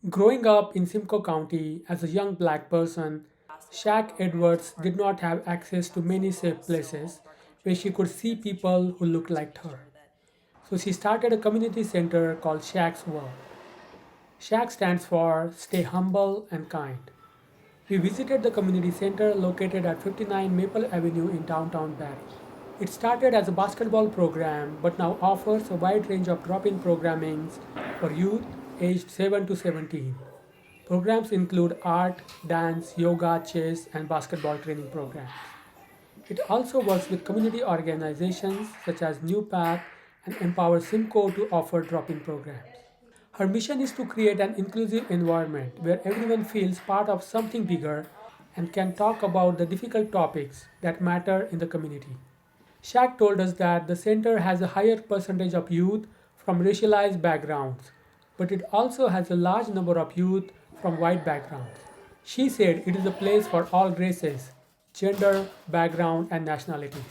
Growing up in Simcoe County as a young black person, Shak Edwards did not have access to many safe places where she could see people who looked like her. So she started a community center called Shak's World. Shak stands for Stay Humble and Kind. We visited the community center located at 59 Maple Avenue in downtown Barrie. It started as a basketball program but now offers a wide range of drop in programmings for youth aged 7 to 17. Programs include art, dance, yoga, chess, and basketball training programs. It also works with community organizations such as New Path and Empower Simcoe to offer drop in programs. Her mission is to create an inclusive environment where everyone feels part of something bigger and can talk about the difficult topics that matter in the community. Shaq told us that the center has a higher percentage of youth from racialized backgrounds, but it also has a large number of youth from white backgrounds. She said it is a place for all races, gender, background, and nationalities.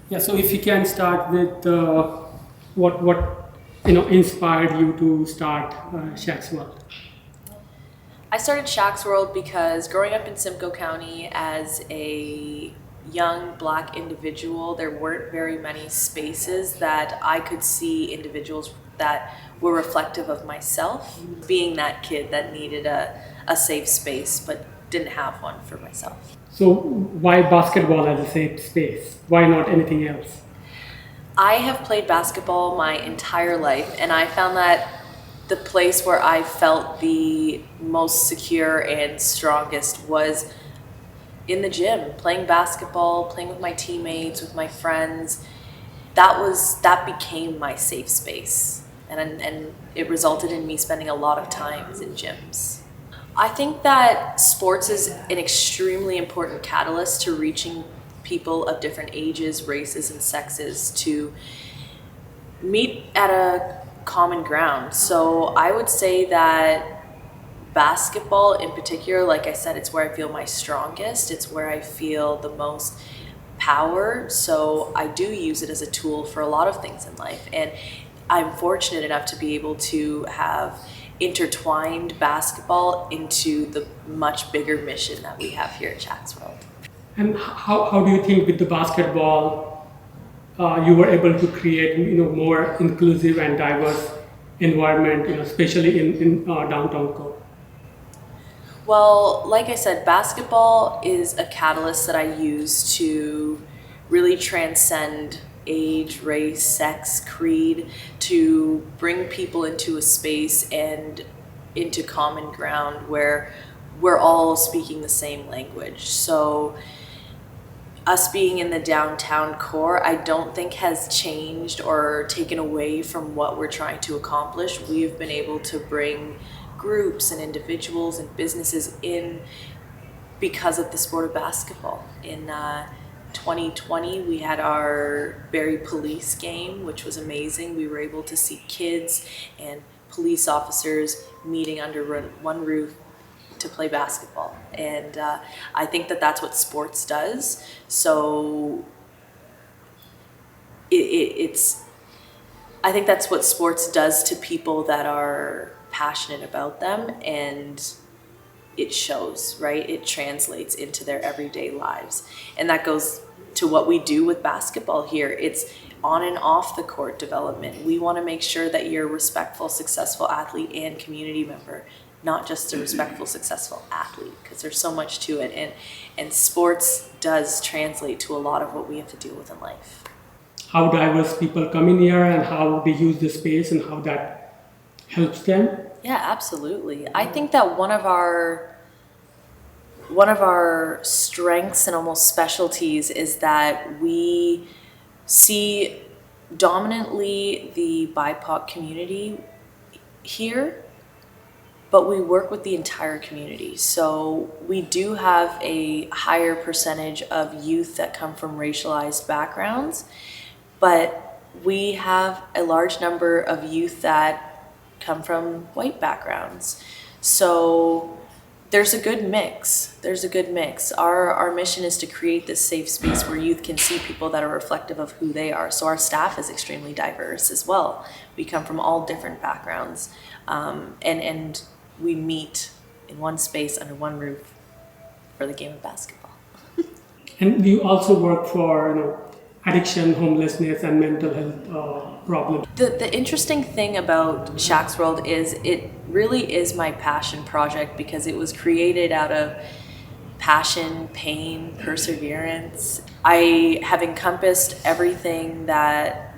Yeah, so if you can start with what inspired you to start Shaq's World. I started Shak's World because growing up in Simcoe County as a young black individual, there weren't very many spaces that I could see individuals that were reflective of myself, being that kid that needed a safe space but didn't have one for myself. So why basketball as a safe space? Why not anything else? I have played basketball my entire life, and I found that the place where I felt the most secure and strongest was in the gym, playing basketball, playing with my teammates, with my friends. That became my safe space, and it resulted in me spending a lot of times in gyms. I think that sports is an extremely important catalyst to reaching people of different ages, races, and sexes to meet at a common ground. So I would say that basketball in particular, like I said, it's where I feel my strongest. It's where I feel the most power. So I do use it as a tool for a lot of things in life. And I'm fortunate enough to be able to have intertwined basketball into the much bigger mission that we have here at Shaq's World. And how do you think with the basketball you were able to create more inclusive and diverse environment, especially in downtown core? Well, like I said, basketball is a catalyst that I use to really transcend age, race, sex, creed, to bring people into a space and into common ground where we're all speaking the same language. So us being in the downtown core, I don't think has changed or taken away from what we're trying to accomplish. We've been able to bring groups and individuals and businesses in because of the sport of basketball. In 2020, we had our Barrie Police game, which was amazing. We were able to see kids and police officers meeting under one roof to play basketball. And I think that that's what sports does. So it's I think that's what sports does to people that are passionate about them, and it shows, right? It translates into their everyday lives. And that goes to what we do with basketball here. It's on and off the court development. We want to make sure that you're a respectful, successful athlete and community member, not just a respectful, successful athlete, because there's so much to it. And sports does translate to a lot of what we have to deal with in life. How diverse people come in here and how they use the space and how that helps them. Yeah, absolutely. I think that one of our strengths and almost specialties is that we see dominantly the BIPOC community here, but we work with the entire community. So we do have a higher percentage of youth that come from racialized backgrounds, but we have a large number of youth that come from white backgrounds. So There's a good mix. There's a good mix. Our mission is to create this safe space where youth can see people that are reflective of who they are. So our staff is extremely diverse as well. We come from all different backgrounds, and we meet in one space under one roof for the game of basketball. And you also work for addiction, homelessness, and mental health problems. The interesting thing about Shak's World is it really is my passion project because it was created out of passion, pain, perseverance. I have encompassed everything that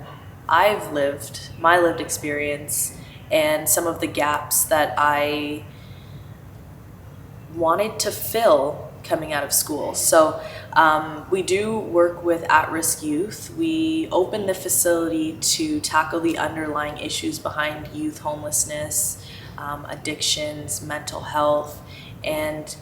I've lived, my lived experience, and some of the gaps that I wanted to fill coming out of school. So we do work with at-risk youth. We open the facility to tackle the underlying issues behind youth homelessness, addictions, mental health, and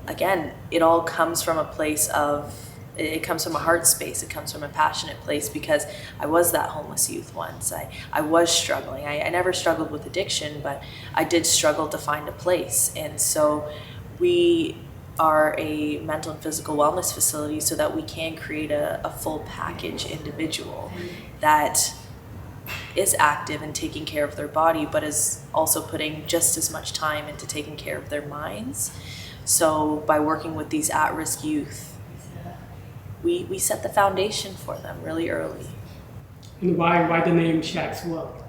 again, it all comes from a place of, it comes from a heart space, it comes from a passionate place because I was that homeless youth once. I was struggling. I never struggled with addiction, but I did struggle to find a place. And so we are a mental and physical wellness facility so that we can create a full package individual that is active and taking care of their body, but is also putting just as much time into taking care of their minds. So by working with these at-risk youth, we set the foundation for them really early. And why the name Shak's World?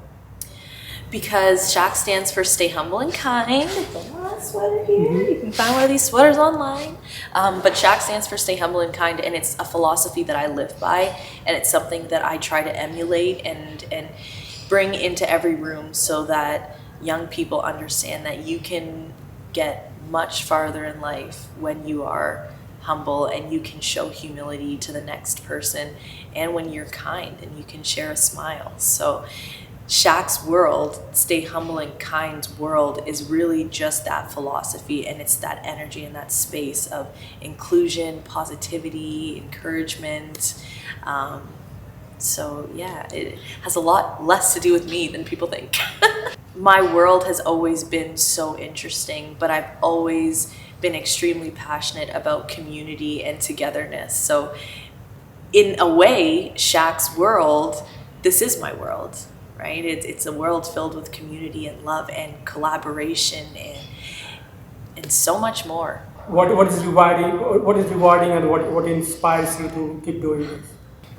Because Shak stands for Stay Humble and Kind. Oh, sweater here. You can find one of these sweaters online. But Shak stands for Stay Humble and Kind, and it's a philosophy that I live by, and it's something that I try to emulate and bring into every room so that young people understand that you can get much farther in life when you are humble and you can show humility to the next person, and when you're kind and you can share a smile. So Shak's world, Stay Humble and Kind's world, is really just that philosophy, and it's that energy and that space of inclusion, positivity, encouragement. So yeah, it has a lot less to do with me than people think. My world has always been so interesting, but I've always been extremely passionate about community and togetherness. So in a way, Shak's world, this is my world. Right? It's a world filled with community and love and collaboration and so much more. What is rewarding? What is rewarding, and what inspires you to keep doing this?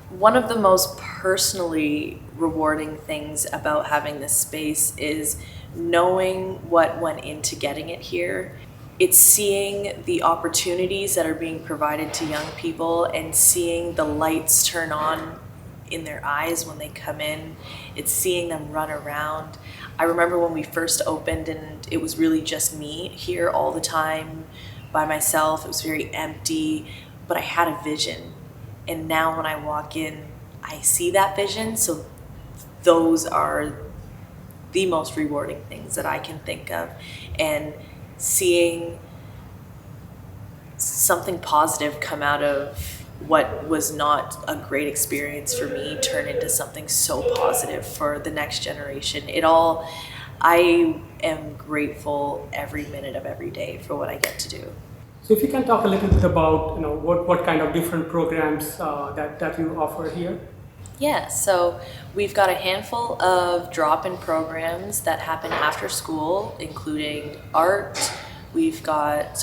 One of the most personally rewarding things about having this space is knowing what went into getting it here. It's seeing the opportunities that are being provided to young people and seeing the lights turn on in their eyes when they come in. It's seeing them run around. I remember when we first opened and it was really just me here all the time by myself. It was very empty, but I had a vision. And now when I walk in, I see that vision. So those are the most rewarding things that I can think of. And seeing something positive come out of what was not a great experience for me turn into something so positive for the next generation. I am grateful every minute of every day for what I get to do. So if you can talk a little bit about what kind of different programs that you offer here. Yeah, so we've got a handful of drop-in programs that happen after school, including art. We've got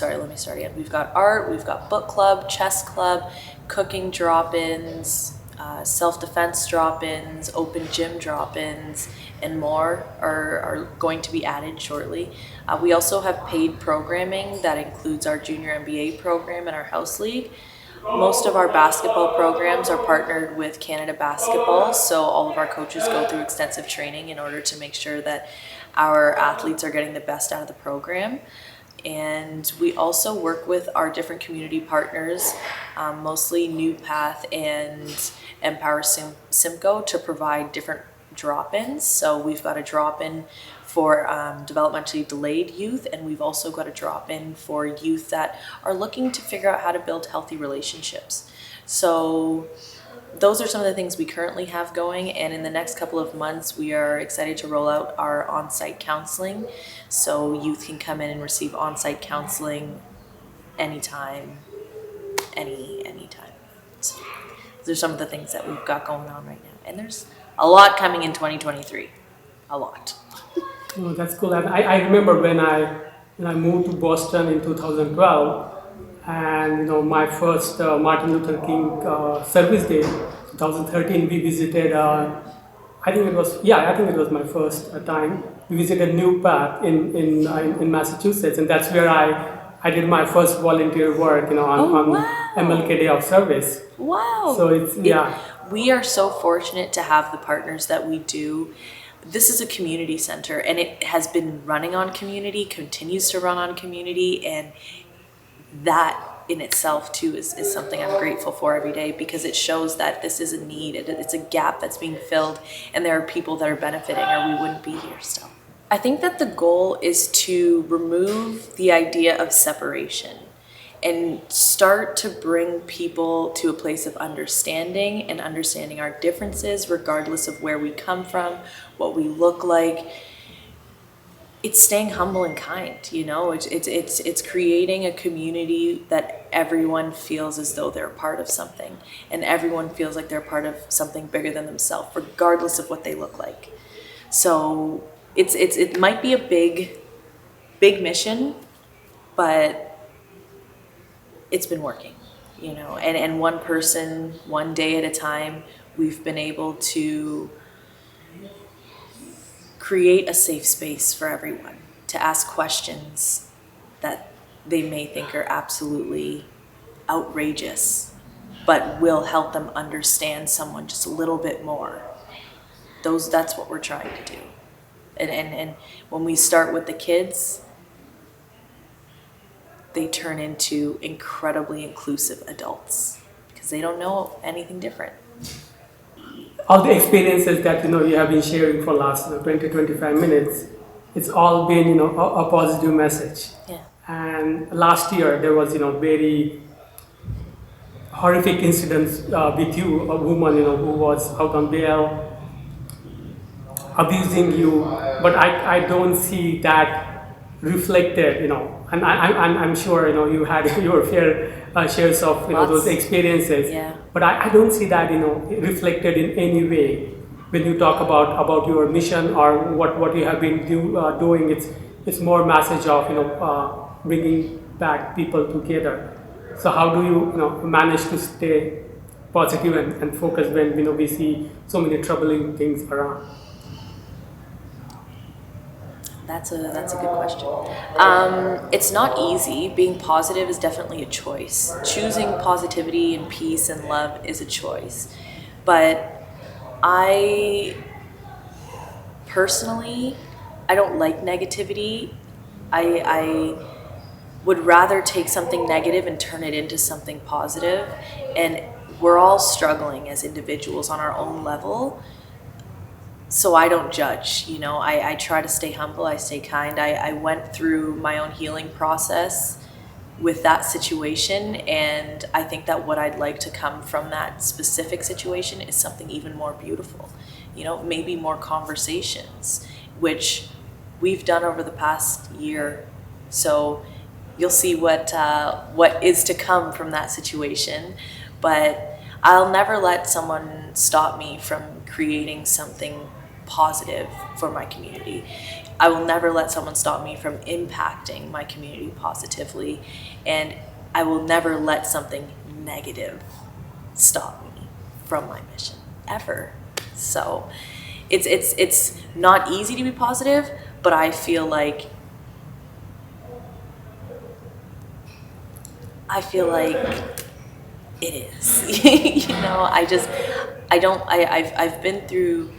art, we've got book club, chess club, cooking drop-ins, self-defense drop-ins, open gym drop-ins, and more are going to be added shortly. We also have paid programming that includes our junior MBA program and our house league. Most of our basketball programs are partnered with Canada Basketball, so all of our coaches go through extensive training in order to make sure that our athletes are getting the best out of the program. And we also work with our different community partners, mostly New Path and Empower Simcoe, to provide different drop-ins. So we've got a drop-in for developmentally delayed youth, and we've also got a drop-in for youth that are looking to figure out how to build healthy relationships. So those are some of the things we currently have going. And in the next couple of months, we are excited to roll out our on-site counseling. So youth can come in and receive on-site counseling anytime, anytime. So those are some of the things that we've got going on right now. And there's a lot coming in 2023. A lot. Oh, that's cool. And I remember when I moved to Boston in 2012, and my first Martin Luther King service day, 2013, we visited. I think it was my first time. We visited New Path in Massachusetts, and that's where I did my first volunteer work, Oh, on wow. MLK Day of Service. Wow. So it's yeah. We are so fortunate to have the partners that we do. This is a community center, and it has been running on community, continues to run on community, and that in itself too is something I'm grateful for every day, because it shows that this is a need, it's a gap that's being filled, and there are people that are benefiting, or we wouldn't be here still. I think that the goal is to remove the idea of separation and start to bring people to a place of understanding and understanding our differences regardless of where we come from, what we look like. It's staying humble and kind, it's creating a community that everyone feels as though they're a part of something, and everyone feels like they're part of something bigger than themselves regardless of what they look like. So it might be a big mission, but it's been working, and one person, one day at a time, we've been able to create a safe space for everyone to ask questions that they may think are absolutely outrageous, but will help them understand someone just a little bit more. That's what we're trying to do. And when we start with the kids, they turn into incredibly inclusive adults because they don't know anything different. All the experiences that you have been sharing for last 20-25 minutes, it's all been a positive message. Yeah. And last year there was very horrific incidents with you, a woman who was out on bail abusing you, but I don't see that reflected, and I'm sure you had your fair shares of those Lots. experiences, Yeah. but I don't see that reflected in any way when you talk about your mission or what you have been doing. It's more message of bringing back people together. So how do you manage to stay positive and focused when we see so many troubling things around? That's a good question. It's not easy. Being positive is definitely a choice. Choosing positivity and peace and love is a choice. But I personally, I don't like negativity. I would rather take something negative and turn it into something positive. And we're all struggling as individuals on our own level. So I don't judge, I try to stay humble, I stay kind. I went through my own healing process with that situation, and I think that what I'd like to come from that specific situation is something even more beautiful, maybe more conversations, which we've done over the past year. So you'll see what is to come from that situation, but I'll never let someone stop me from creating something positive for my community. I will never let someone stop me from impacting my community positively, and I will never let something negative stop me from my mission ever. So it's not easy to be positive, but I feel like it is. I've been through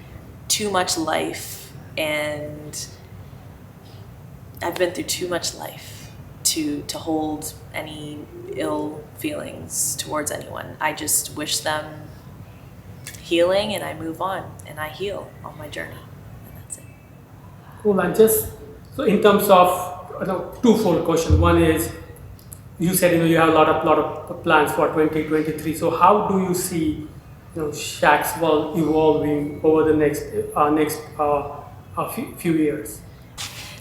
too much life, and I've been through too much life to hold any ill feelings towards anyone. I just wish them healing, and I move on, and I heal on my journey, and that's it. Cool. And just so in terms of twofold question. One is, you said you have a lot of plans for 2023. So how do you see Shacks will evolving over the next few years?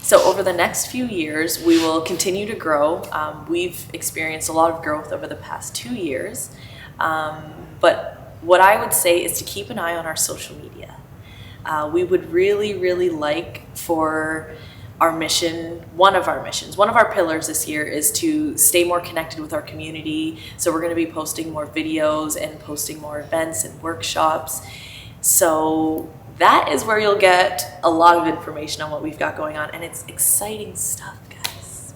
So over the next few years, we will continue to grow. We've experienced a lot of growth over the past 2 years. But what I would say is to keep an eye on our social media. We would really, really like for our mission, one of our pillars this year is to stay more connected with our community. So we're going to be posting more videos and posting more events and workshops. So that is where you'll get a lot of information on what we've got going on. And it's exciting stuff, guys.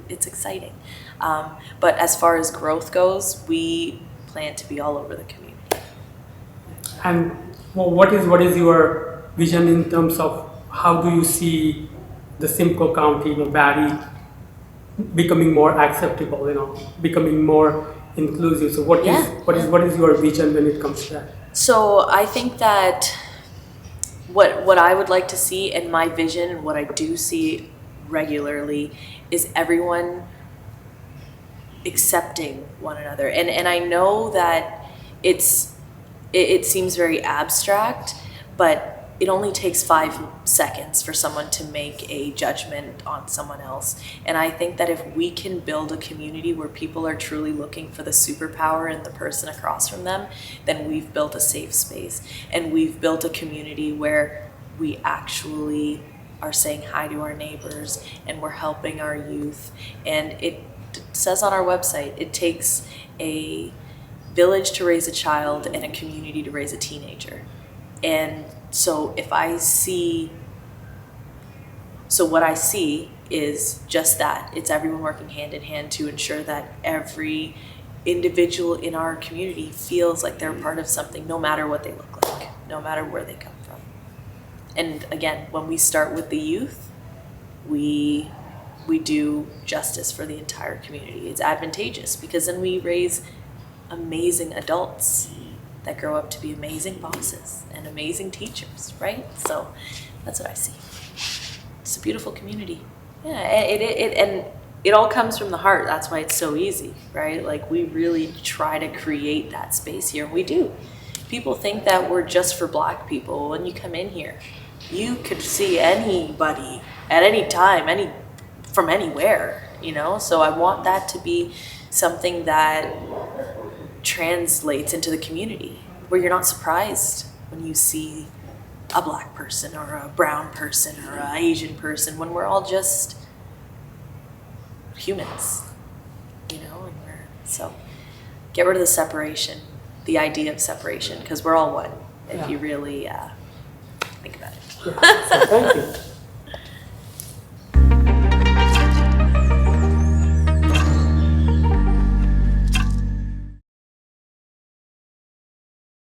It's exciting. But as far as growth goes, we plan to be all over the community. And what is your vision in terms of how do you see the Simcoe County, Barrie, becoming more acceptable, becoming more inclusive? So what is your vision when it comes to that? So I think that what I would like to see in my vision and what I do see regularly is everyone accepting one another. And I know that it seems very abstract, but it only takes 5 seconds for someone to make a judgment on someone else. And I think that if we can build a community where people are truly looking for the superpower in the person across from them, then we've built a safe space. And we've built a community where we actually are saying hi to our neighbors and we're helping our youth. And it says on our website, it takes a village to raise a child and a community to raise a teenager. And so what I see is just that. It's everyone working hand in hand to ensure that every individual in our community feels like they're part of something, no matter what they look like, no matter where they come from. And again, when we start with the youth, we do justice for the entire community. It's advantageous because then we raise amazing adults that grow up to be amazing bosses and amazing teachers, right? So that's what I see. It's a beautiful community. Yeah, and it all comes from the heart. That's why it's so easy, right? Like we really try to create that space here, and we do. People think that we're just for Black people. When you come in here, you could see anybody at any time, from anywhere, So I want that to be something that translates into the community, where you're not surprised when you see a Black person or a brown person or an Asian person, when we're all just humans, so get rid of the separation, the idea of separation, because we're all one if you really think about it. Yeah. So thank you.